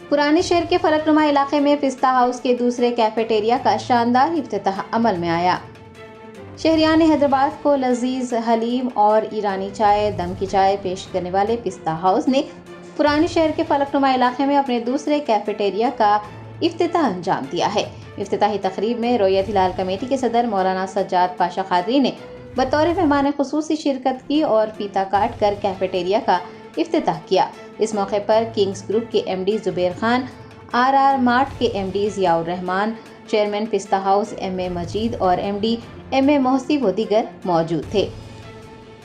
पुराने शहर के फलकनुमा इलाके में पिस्ता हाउस के दूसरे कैफेटेरिया का शानदार इफ्तिताह अमल में आया। शहरियान हैदराबाद को लजीज हलीम और ईरानी चाय, दम की चाय पेश करने वाले पिस्ता हाउस ने पुराने शहर के फलकनुमा इलाके में अपने दूसरे कैफेटेरिया का इफ्तिताह अंजाम दिया है। इफ्तिताही तकरीब में रोयत हिलाल कमेटी के सदर मौलाना सज्जाद पाशा कादरी ने बतौर मेहमान खुसूसी शिरकत की और फीता काट कर कैफेटेरिया का इफ्तिताह किया। इस मौके पर किंग्स ग्रुप के MD Zubair Khan, R Mart के MD Ziaur Rahman, chairman Pista House MA Majid और एमडी एमए मोहसी व दीगर मौजूद थे।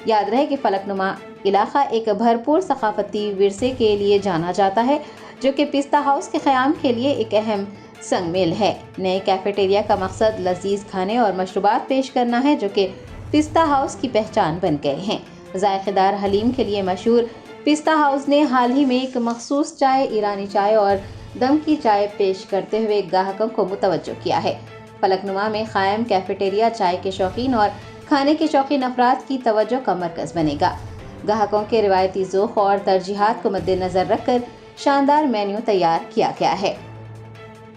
याद रहे कि फलकनुमा इलाका एक भरपूर सकाफती विरसे के लिए जाना जाता है, जो कि पिस्ता हाउस के क़याम के लिए एक अहम संग मेल है। नए कैफेटेरिया का मकसद लजीज खाने और मशरूबात पेश करना है, जो कि पिस्ता हाउस की पहचान बन गए हैं। जायकेदार हलीम के लिए मशहूर पिस्ता हाउस ने हाल ही में एक मखसूस चाय, ईरानी चाय और दम की चाय पेश करते हुए ग्राहकों को मुतवज्जो किया है। फलकनुमा में कायम कैफेटेरिया चाय के शौकीन और खाने के शौकीन अफराद की तवज्जो का मरकज़ बनेगा। ग्राहकों के रिवायती ज़ौक़ और तरजीहात को मद्देनज़र रखकर शानदार मेन्यू तैयार किया गया है।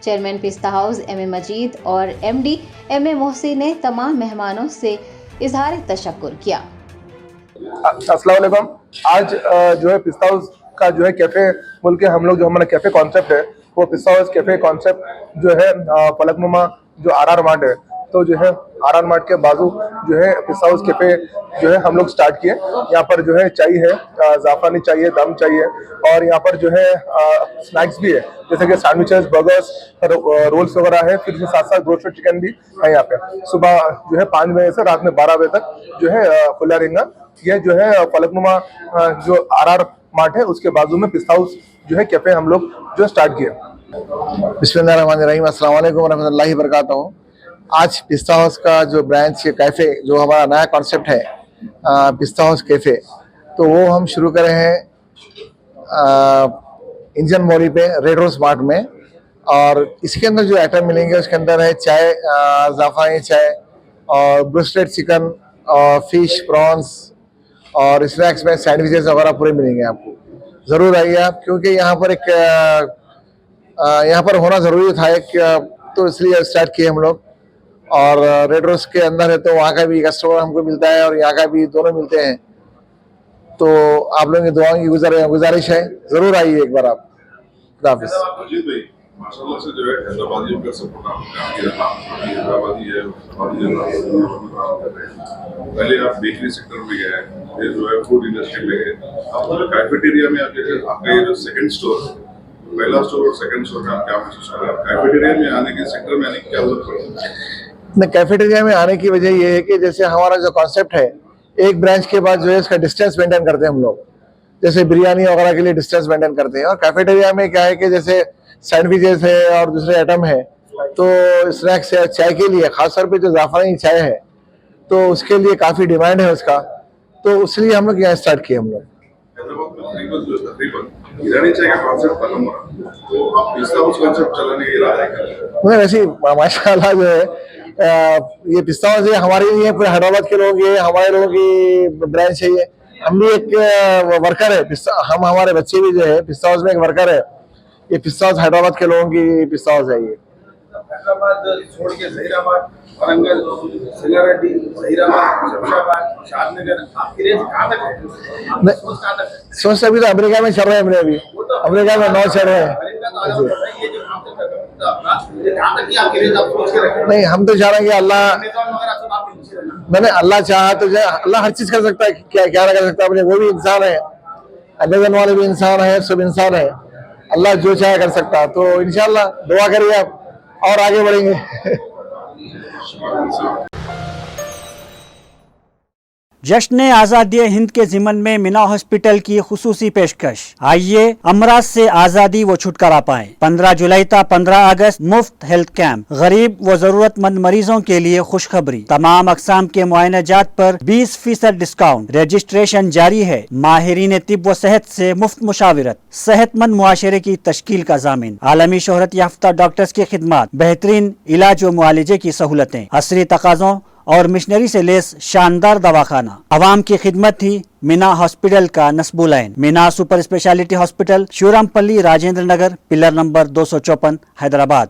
Chairman Pista House MA Majid और एमडी एमए मोहसी ने तमाम मेहमानों से इजहार तशक्कुर किया। अस्सलाम वालेकुम। आज जो है पिस्ता हाउस का जो है कैफ़े बोल के हम लोग जो हमारा कैफ़े कॉन्सेप्ट है वो पिस्ता हाउस कैफ़े कॉन्सेप्ट जो है फलकनुमा जो आर मार्ट है, तो जो है आर मार्ट के बाजू जो है पिस्ता हाउस कैफ़े जो है हम लोग स्टार्ट किए। यहाँ पर जो है चाय है, ज़ाफ़रानी चाहिए, दम चाहिए और यहाँ पर जो है स्नैक्स भी है, जैसे कि सैंडविचेस, बर्गर्स, रोल्स वगैरह है। फिर साथ साथ रोस्टेड चिकन भी है। यहाँ पे सुबह जो है 5 बजे से रात में 12 बजे तक जो है खुला रहेगा। यह जो है फलकनुमा जो आर मार्ट है उसके बाजू में पिस्ता हाउस जो है कैफ़े हम लोग जो स्टार्ट किए। बिस्मिल्लाहिर्रहमानिर्रहीम, अस्सलाम वालेकुम वरहमतुल्लाहि वबरकातुहू। आज पिस्ता हाउस का जो ब्रांच कैफ़े जो हमारा नया कॉन्सेप्ट है पिस्ता हाउस कैफ़े, तो वो हम शुरू करे हैं इंजन मोरी पे रेड रोज मार्ट में। और इसके अंदर जो आइटम मिलेंगे उसके अंदर है चाय, ज़ाफ़रानी चाय और ब्रोस्टेड चिकन और फिश, प्रॉन्स और स्नैक्स में सैंडविचेस वगैरह पूरे मिलेंगे आपको। ज़रूर आइए आप, क्योंकि यहाँ पर होना ज़रूरी था एक, तो इसलिए स्टार्ट किए हम लोग। और रेड रोज के अंदर है तो वहाँ का भी कस्टमर हमको मिलता है और यहाँ का भी, दोनों मिलते हैं। तो आप लोगों की दुआओं की गुजारिश है, ज़रूर आइए एक बार आप। खुदाफिज़। माशाल्लाह से जो है हैदराबादियों का सपोर्ट आपके रहा, हैदराबादी है, पहले आप बेकरी सेक्टर में गए, फिर जो है फूड इंडस्ट्री में गए, अब कैफेटेरिया में आपका ये जो सेकंड स्टोर, पहला स्टोर और सेकंड स्टोर का क्या महसूस कर रहे हैं? कैफेटेरिया में आने के सेक्टर में आने की क्या जरूरत पड़ी? कैफेटेरिया में आने की वजह ये है कि जैसे हमारा जो कॉन्सेप्ट है, एक ब्रांच के बाद जो है इसका डिस्टेंस मेंटेन करते हैं हम लोग। जैसे बिरयानी वगैरह के लिए डिस्टेंस मेंटेन करते हैं, और कैफेटेरिया में क्या है कि जैसे सैंडविचेस है और दूसरे आइटम है, तो स्नैक्स है, चाय के लिए खासतौर पे जो ज़ाफ़रानी चाय है तो उसके लिए काफ़ी डिमांड है उसका, तो इसलिए हम लोग यहाँ स्टार्ट किए। हम लोग ईरानी चाय का कॉन्सेप्ट खत्म हो रहा, तो आप पिस्ता हाउस कॉन्सेप्ट चलाने की इरादा है? वैसे माशाल्लाह जो है ये पिस्ता हाउस है हमारे लिए, पूरे हैदराबाद के लोग, ये हमारे लोगों की ब्रांच है। ये हम भी एक वर्कर है हम, हमारे बच्चे भी जो है पिस्ता हाउस में एक वर्कर है। ये पिस्ता हाउस हैदराबाद के लोगों की पिस्ता हाउस है। ये हैदराबाद छोड़ के जहीराबाद, वारंगल, संगारेड्डी, जहीराबाद, शमशाबाद, शादनगर, आपकी रेंज कहाँ तक है? सोच अभी तो अमेरिका में चल रहे हैं, हमने अभी अमेरिका में 9 चल रहे हैं। नहीं, हम तो चाह रहे हैं कि अल्लाह चाहा तो अल्लाह हर चीज कर सकता है, क्या ना कर सकता है अपने। वो भी इंसान है, अमेज़न वाले भी इंसान है, सब इंसान है। अल्लाह जो चाहे कर सकता है। तो इंशाल्लाह दुआ करिए आप और आगे बढ़ेंगे। जश्न आज़ादी हिंद के ज़िमन में मिना हॉस्पिटल की खुसूसी पेशकश। आइए अमराज से आज़ादी व छुटकारा पाएं। 15 जुलाई था 15 अगस्त मुफ्त हेल्थ कैंप। गरीब व जरूरतमंद मरीजों के लिए खुशखबरी, तमाम अकसाम के मुआयनाजात पर 20% डिस्काउंट। रजिस्ट्रेशन जारी है। माहिरीन तिब व सेहत से मुफ्त मुशावरत, सेहतमंद मुआशरे की तश्कील का जामिन। आलमी शोहरत याफ्ता डॉक्टर्स की खिदमत, बेहतरीन इलाज व मुआलजे की सहूलतें, असरी तकाज़ों और मिशनरी से लेस शानदार दवाखाना। अवाम की खिदमत ही मीना हॉस्पिटल का नस्बू line. Meena super speciality hospital, Shivarampally, Rajendra Nagar, pillar number 254, Hyderabad.